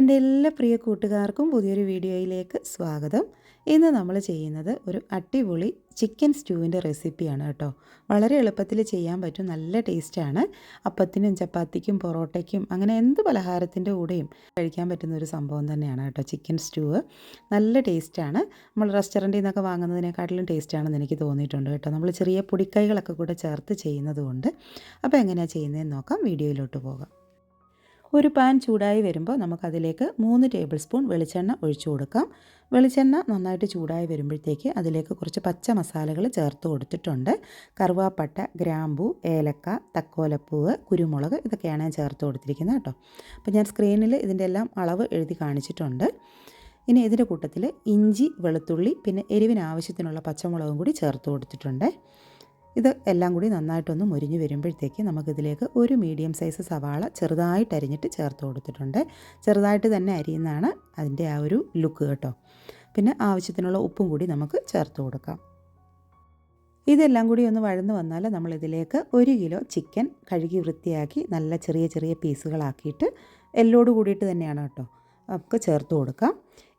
എൻ്റെ എല്ലാ പ്രിയ കൂട്ടുകാർക്കും പുതിയൊരു വീഡിയോയിലേക്ക് സ്വാഗതം. ഇന്ന് നമ്മൾ ചെയ്യുന്നത് ഒരു അടിപൊളി ചിക്കൻ സ്റ്റൂവിൻ്റെ റെസിപ്പിയാണ് കേട്ടോ. വളരെ എളുപ്പത്തിൽ ചെയ്യാൻ പറ്റും, നല്ല ടേസ്റ്റാണ്. അപ്പത്തിനും ചപ്പാത്തിക്കും പൊറോട്ടയ്ക്കും അങ്ങനെ എന്ത് പലഹാരത്തിൻ്റെ കൂടെയും കഴിക്കാൻ പറ്റുന്ന ഒരു സംഭവം തന്നെയാണ് കേട്ടോ ചിക്കൻ സ്റ്റൂവ്. നല്ല ടേസ്റ്റാണ്. നമ്മൾ റെസ്റ്റോറൻറ്റിൽ നിന്നൊക്കെ വാങ്ങുന്നതിനെക്കാട്ടിലും ടേസ്റ്റാണെന്ന് എനിക്ക് തോന്നിയിട്ടുണ്ട് കേട്ടോ. നമ്മൾ ചെറിയ പൊടിക്കൈകളൊക്കെ കൂടെ ചേർത്ത് ചെയ്യുന്നത് കൊണ്ട്. അപ്പോൾ എങ്ങനെയാണ് ചെയ്യുന്നതെന്ന് നോക്കാം, വീഡിയോയിലോട്ട് പോകാം. ഒരു പാൻ ചൂടായി വരുമ്പോൾ നമുക്കതിലേക്ക് 3 ടേബിൾ സ്പൂൺ വെളിച്ചെണ്ണ ഒഴിച്ചു കൊടുക്കാം. വെളിച്ചെണ്ണ നന്നായിട്ട് ചൂടായി വരുമ്പോഴത്തേക്ക് അതിലേക്ക് കുറച്ച് പച്ച മസാലകൾ ചേർത്ത് കൊടുത്തിട്ടുണ്ട്. കറുവാപ്പട്ട, ഗ്രാമ്പൂ, ഏലക്ക, തക്കോലപ്പൂവ്, കുരുമുളക്, ഇതൊക്കെയാണ് ഞാൻ ചേർത്ത് കൊടുത്തിരിക്കുന്നത് കേട്ടോ. അപ്പോൾ ഞാൻ സ്ക്രീനിൽ ഇതിൻ്റെ എല്ലാം അളവ് എഴുതി കാണിച്ചിട്ടുണ്ട്. ഇനി ഇതിൻ്റെ കൂട്ടത്തിൽ ഇഞ്ചി, വെളുത്തുള്ളി, പിന്നെ എരിവിന് ആവശ്യത്തിനുള്ള പച്ചമുളകും കൂടി ചേർത്ത് കൊടുത്തിട്ടുണ്ട്. ഇത് എല്ലാം കൂടി നന്നായിട്ടൊന്ന് മുരിഞ്ഞ് വരുമ്പോഴത്തേക്ക് നമുക്കിതിലേക്ക് ഒരു മീഡിയം സൈസ് സവാള ചെറുതായിട്ട് അരിഞ്ഞിട്ട് ചേർത്ത് കൊടുത്തിട്ടുണ്ട്. ചെറുതായിട്ട് തന്നെ അരിയുന്നതാണ് അതിൻ്റെ ആ ഒരു ലുക്ക് കേട്ടോ. പിന്നെ ആവശ്യത്തിനുള്ള ഉപ്പും കൂടി നമുക്ക് ചേർത്ത് കൊടുക്കാം. ഇതെല്ലാം കൂടി ഒന്ന് വഴന്ന് വന്നാൽ നമ്മളിതിലേക്ക് 1 കിലോ ചിക്കൻ കഴുകി വൃത്തിയാക്കി നല്ല ചെറിയ ചെറിയ പീസുകളാക്കിയിട്ട് എല്ലോട് കൂടിയിട്ട് തന്നെയാണ് കേട്ടോ ഒക്കെ ചേർത്ത് കൊടുക്കാം.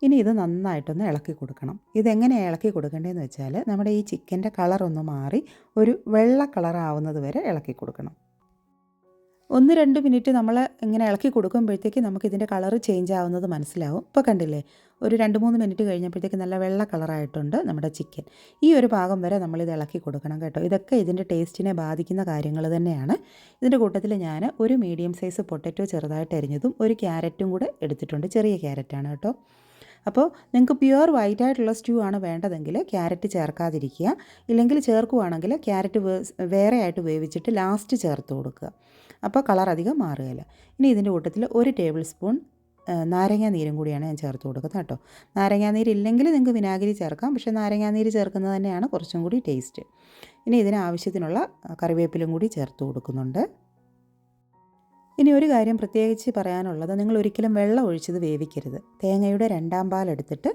ഇനി ഇത് നന്നായിട്ടൊന്ന് ഇളക്കി കൊടുക്കണം. ഇതെങ്ങനെയാണ് ഇളക്കി കൊടുക്കേണ്ടതെന്ന് വെച്ചാൽ നമ്മുടെ ഈ ചിക്കൻ്റെ കളറൊന്ന് മാറി ഒരു വെള്ള കളറാവുന്നത് വരെ ഇളക്കി കൊടുക്കണം. 1-2 മിനിറ്റ് നമ്മൾ ഇങ്ങനെ ഇളക്കി കൊടുക്കുമ്പോഴത്തേക്ക് നമുക്കിതിൻ്റെ കളറ് ചേഞ്ച് ആവുന്നത് മനസ്സിലാവും. ഇപ്പോൾ കണ്ടില്ലേ, ഒരു 2-3 മിനിറ്റ് കഴിഞ്ഞപ്പോഴത്തേക്ക് നല്ല വെള്ള കളറായിട്ടുണ്ട് നമ്മുടെ ചിക്കൻ. ഈ ഒരു ഭാഗം വരെ നമ്മളിത് ഇളക്കി കൊടുക്കണം കേട്ടോ. ഇതൊക്കെ ഇതിൻ്റെ ടേസ്റ്റിനെ ബാധിക്കുന്ന കാര്യങ്ങൾ തന്നെയാണ്. ഇതിൻ്റെ കൂട്ടത്തിൽ ഞാൻ ഒരു മീഡിയം സൈസ് പൊട്ടറ്റോ ചെറുതായിട്ട് അരിഞ്ഞതും ഒരു ക്യാരറ്റും കൂടെ എടുത്തിട്ടുണ്ട്. ചെറിയ ക്യാരറ്റാണ് കേട്ടോ. അപ്പോൾ നിങ്ങൾക്ക് പ്യുവർ വൈറ്റ് ആയിട്ടുള്ള സ്റ്റൂ ആണ് വേണ്ടതെങ്കിൽ ക്യാരറ്റ് ചേർക്കാതിരിക്കുക. ഇല്ലെങ്കിൽ ചേർക്കുകയാണെങ്കിൽ ക്യാരറ്റ് വേറെ ആയിട്ട് വേവിച്ചിട്ട് ലാസ്റ്റ് ചേർത്ത് കൊടുക്കുക. അപ്പോൾ കളർ അധികം മാറുകയില്ല. ഇനി ഇതിൻ്റെ കൂട്ടത്തിൽ 1 ടേബിൾ സ്പൂൺ നാരങ്ങാ നീരും കൂടിയാണ് ഞാൻ ചേർത്ത് കൊടുക്കുന്നത് കേട്ടോ. നാരങ്ങാ നീരില്ലെങ്കിൽ നിങ്ങൾക്ക് വിനാഗിരി ചേർക്കാം, പക്ഷേ നാരങ്ങാ നീര് ചേർക്കുന്നത് തന്നെയാണ് കുറച്ചും കൂടി ടേസ്റ്റ്. ഇനി ഇതിന് ആവശ്യത്തിനുള്ള കറിവേപ്പിലും കൂടി ചേർത്ത് കൊടുക്കുന്നുണ്ട്. ഇനി ഒരു കാര്യം പ്രത്യേകിച്ച് പറയാനുള്ളത്, നിങ്ങൾ ഒരിക്കലും വെള്ളം ഒഴിച്ചത് വേവിക്കരുത്. തേങ്ങയുടെ 2ാം പാൽ എടുത്തിട്ട്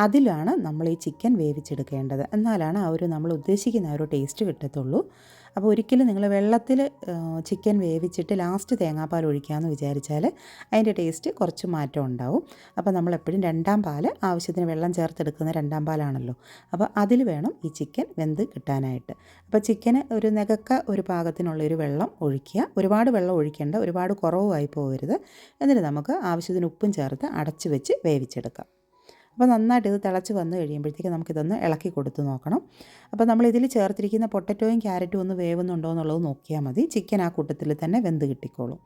അതിലാണ് നമ്മൾ ഈ ചിക്കൻ വേവിച്ചെടുക്കേണ്ടത്. എന്നാലാണ് ആ ഒരു നമ്മൾ ഉദ്ദേശിക്കുന്ന ആ ഒരു ടേസ്റ്റ് കിട്ടത്തുള്ളൂ. അപ്പോൾ ഒരിക്കലും നിങ്ങൾ വെള്ളത്തിൽ ചിക്കൻ വേവിച്ചിട്ട് ലാസ്റ്റ് തേങ്ങാപ്പാൽ ഒഴിക്കാമെന്ന് വിചാരിച്ചാൽ അതിൻ്റെ ടേസ്റ്റ് കുറച്ച് മാറ്റം ഉണ്ടാവും. അപ്പോൾ നമ്മളെപ്പോഴും 2ാം പാൽ, ആവശ്യത്തിന് വെള്ളം ചേർത്തെടുക്കുന്ന 2ാം പാലാണല്ലോ, അപ്പോൾ അതിൽ വേണം ഈ ചിക്കൻ വെന്ത് കിട്ടാനായിട്ട്. അപ്പോൾ ചിക്കന് ഒരു നികക്ക ഒരു പാകത്തിനുള്ളൊരു വെള്ളം ഒഴിക്കുക. ഒരുപാട് വെള്ളം ഒഴിക്കേണ്ട, ഒരുപാട് കുറവായി പോകരുത്. എന്നിട്ട് നമുക്ക് ആവശ്യത്തിന് ഉപ്പും ചേർത്ത് അടച്ച് വെച്ച് വേവിച്ചെടുക്കാം. അപ്പോൾ നന്നായിട്ട് ഇത് തിളച്ച് വന്ന് കഴിയുമ്പോഴത്തേക്ക് നമുക്കിതൊന്ന് ഇളക്കി കൊടുത്ത് നോക്കണം. അപ്പോൾ നമ്മളിതിൽ ചേർത്തിരിക്കുന്ന പൊട്ടറ്റോയും ക്യാരറ്റും ഒന്ന് വേവുന്നുണ്ടോ എന്നുള്ളത് നോക്കിയാൽ മതി. ചിക്കൻ ആ കൂട്ടത്തിൽ തന്നെ വെന്ത് കിട്ടിക്കോളും.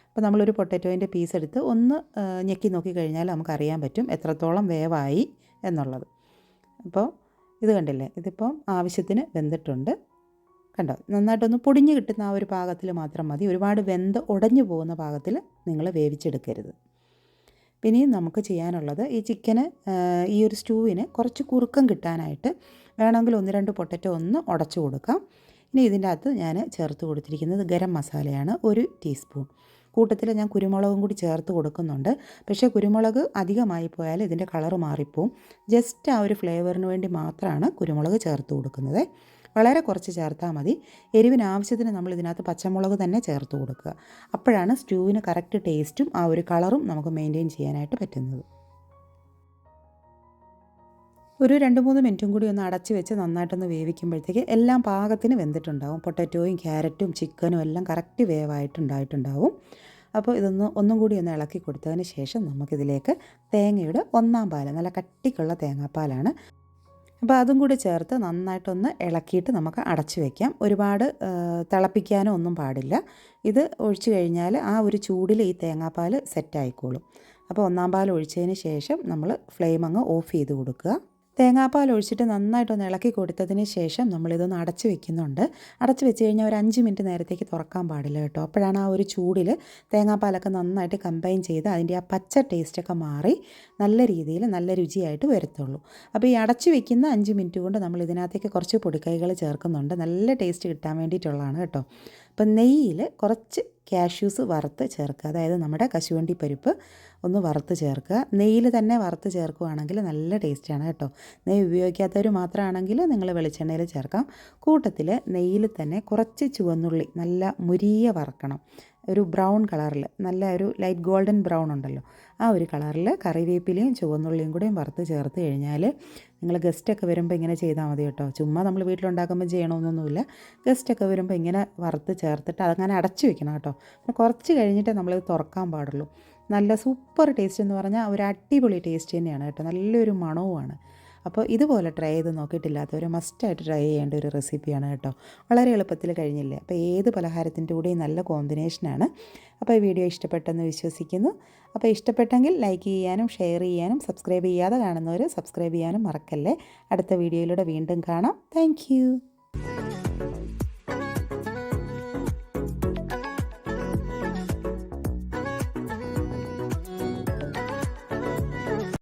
അപ്പോൾ നമ്മളൊരു പൊട്ടറ്റോയിൻ്റെ പീസ് എടുത്ത് ഒന്ന് ഞെക്കി നോക്കിക്കഴിഞ്ഞാൽ നമുക്കറിയാൻ പറ്റും എത്രത്തോളം വേവായി എന്നുള്ളത്. അപ്പോൾ ഇത് കണ്ടില്ലേ, ഇതിപ്പോൾ ആവശ്യത്തിന് വെന്തിട്ടുണ്ട്. കണ്ടോ, നന്നായിട്ടൊന്ന് പൊടിഞ്ഞ് കിട്ടുന്ന ആ ഒരു പാകത്തിൽ മാത്രം മതി. ഒരുപാട് വെന്ത് ഉടഞ്ഞു പോകുന്ന പാകത്തിൽ നിങ്ങൾ വേവിച്ചെടുക്കരുത്. പിന്നെയും നമുക്ക് ചെയ്യാനുള്ളത്, ഈ ചിക്കന് ഈ ഒരു സ്റ്റൂവിന് കുറച്ച് കുറുക്കം കിട്ടാനായിട്ട് വേണമെങ്കിൽ 1-2 പൊട്ടറ്റോ ഒന്ന് ഉടച്ചു കൊടുക്കാം. ഇനി ഇതിൻ്റെ അകത്ത് ഞാൻ ചേർത്ത് കൊടുത്തിരിക്കുന്നത് ഗരം മസാലയാണ്, 1 ടീസ്പൂൺ. കൂട്ടത്തിൽ ഞാൻ കുരുമുളകും കൂടി ചേർത്ത് കൊടുക്കുന്നുണ്ട്. പക്ഷേ കുരുമുളക് അധികമായി പോയാൽ ഇതിൻ്റെ കളറ് മാറിപ്പോവും. ജസ്റ്റ് ആ ഒരു ഫ്ലേവറിന് വേണ്ടി മാത്രമാണ് കുരുമുളക് ചേർത്ത് കൊടുക്കുന്നത്. വളരെ കുറച്ച് ചേർത്താൽ മതി. എരിവിന് ആവശ്യത്തിന് നമ്മൾ ഇതിനകത്ത് പച്ചമുളക് തന്നെ ചേർത്ത് കൊടുക്കുക. അപ്പോഴാണ് സ്റ്റൂവിന് കറക്റ്റ് ടേസ്റ്റും ആ ഒരു കളറും നമുക്ക് മെയിൻറ്റെയിൻ ചെയ്യാനായിട്ട് പറ്റുന്നത്. ഒരു 2-3 മിനിറ്റും കൂടി ഒന്ന് അടച്ച് വെച്ച് നന്നായിട്ടൊന്ന് വേവിക്കുമ്പോഴത്തേക്ക് എല്ലാം പാകത്തിന് വെന്തിട്ടുണ്ടാവും. പൊട്ടറ്റോയും ക്യാരറ്റും ചിക്കനും എല്ലാം കറക്റ്റ് വേവായിട്ടുണ്ടായിട്ടുണ്ടാവും. അപ്പോൾ ഒന്നും കൂടി ഒന്ന് ഇളക്കി കൊടുത്തതിന് ശേഷം നമുക്കിതിലേക്ക് തേങ്ങയുടെ 1ാം പാൽ, നല്ല കട്ടിക്കുള്ള തേങ്ങാപ്പാലാണ്, അപ്പോൾ അതും കൂടി ചേർത്ത് നന്നായിട്ടൊന്ന് ഇളക്കിയിട്ട് നമുക്ക് അടച്ച് വയ്ക്കാം. ഒരുപാട് തിളപ്പിക്കാനോ ഒന്നും പാടില്ല. ഇത് ഒഴിച്ചു കഴിഞ്ഞാൽ ആ ഒരു ചൂടിൽ ഈ തേങ്ങാപ്പാൽ സെറ്റായിക്കോളും. അപ്പോൾ 1ാം പാൽ ഒഴിച്ചതിന് ശേഷം നമ്മൾ ഫ്ലെയിം അങ്ങ് ഓഫ് ചെയ്ത് കൊടുക്കുക. തേങ്ങാപ്പാൽ ഒഴിച്ചിട്ട് നന്നായിട്ടൊന്ന് ഇളക്കി കൊടുത്തതിന് ശേഷം നമ്മളിതൊന്ന് അടച്ച് വെക്കുന്നുണ്ട്. അടച്ച് വെച്ച് കഴിഞ്ഞാൽ ഒരു 5 മിനിറ്റ് നേരത്തേക്ക് തുറക്കാൻ പാടില്ല കേട്ടോ. അപ്പോഴാണ് ആ ഒരു ചൂടിൽ തേങ്ങാപ്പാലൊക്കെ നന്നായിട്ട് കമ്പൈൻ ചെയ്ത് അതിൻ്റെ ആ പച്ച ടേസ്റ്റൊക്കെ മാറി നല്ല രീതിയിൽ നല്ല രുചിയായിട്ട് വരത്തുള്ളൂ. അപ്പോൾ ഈ അടച്ച് വെക്കുന്ന 5 മിനിറ്റ് കൊണ്ട് നമ്മൾ ഇതിനകത്തേക്ക് കുറച്ച് പൊടിക്കൈകൾ ചേർക്കുന്നുണ്ട്. നല്ല ടേസ്റ്റ് കിട്ടാൻ വേണ്ടിയിട്ടുള്ളതാണ് കേട്ടോ. അപ്പം നെയ്യിൽ കുറച്ച് കാഷ്യൂസ് വറുത്ത് ചേർക്കുക. അതായത് നമ്മുടെ കശുവണ്ടി പരിപ്പ് ഒന്ന് വറുത്ത് ചേർക്കുക. നെയ്യിൽ തന്നെ വറുത്ത് ചേർക്കുകയാണെങ്കിൽ നല്ല ടേസ്റ്റാണ് കേട്ടോ. നെയ്യ് ഉപയോഗിക്കാത്തവർ മാത്രമാണെങ്കിൽ നിങ്ങൾ വെളിച്ചെണ്ണയിൽ ചേർക്കാം. കൂട്ടത്തിൽ നെയ്യിൽ തന്നെ കുറച്ച് ചുവന്നുള്ളി നല്ല മുരിയ വറക്കണം. ഒരു ബ്രൗൺ കളറിൽ, നല്ല ഒരു ലൈറ്റ് ഗോൾഡൻ ബ്രൗൺ ഉണ്ടല്ലോ, ആ ഒരു കളറിൽ കറിവേപ്പിലയും ചുവന്നുള്ളിയും കൂടെയും വറുത്ത് ചേർത്ത് കഴിഞ്ഞാൽ നിങ്ങൾ ഗസ്റ്റൊക്കെ വരുമ്പോൾ ഇങ്ങനെ ചെയ്താൽ മതി കേട്ടോ. ചുമ്മാ നമ്മൾ വീട്ടിലുണ്ടാക്കുമ്പോൾ ചെയ്യണമെന്നൊന്നുമില്ല. ഗസ്റ്റൊക്കെ വരുമ്പോൾ ഇങ്ങനെ വറുത്ത് ചേർത്തിട്ട് അതങ്ങനെ അടച്ചു വെക്കണം കേട്ടോ. അപ്പോൾ കുറച്ച് കഴിഞ്ഞിട്ട് നമ്മളിത് തുറക്കാൻ പാടുള്ളൂ. നല്ല സൂപ്പർ ടേസ്റ്റ് എന്ന് പറഞ്ഞാൽ ഒരു അടിപൊളി ടേസ്റ്റ് തന്നെയാണ് കേട്ടോ. നല്ലൊരു മണവുമാണ്. അപ്പോൾ ഇതുപോലെ ട്രൈ ചെയ്ത് നോക്കിയിട്ടില്ലാത്തവർ മസ്റ്റായിട്ട് ട്രൈ ചെയ്യേണ്ട ഒരു റെസിപ്പിയാണ് കേട്ടോ. വളരെ എളുപ്പത്തിൽ കഴിഞ്ഞില്ലേ. അപ്പോൾ ഏത് പലഹാരത്തിൻ്റെ കൂടെയും നല്ല കോമ്പിനേഷനാണ്. അപ്പോൾ ഈ വീഡിയോ ഇഷ്ടപ്പെട്ടെന്ന് വിശ്വസിക്കുന്നു. അപ്പോൾ ഇഷ്ടപ്പെട്ടെങ്കിൽ ലൈക്ക് ചെയ്യാനും ഷെയർ ചെയ്യാനും സബ്സ്ക്രൈബ് ചെയ്യാതെ കാണുന്നവർ സബ്സ്ക്രൈബ് ചെയ്യാനും മറക്കല്ലേ. അടുത്ത വീഡിയോയിലൂടെ വീണ്ടും കാണാം. താങ്ക്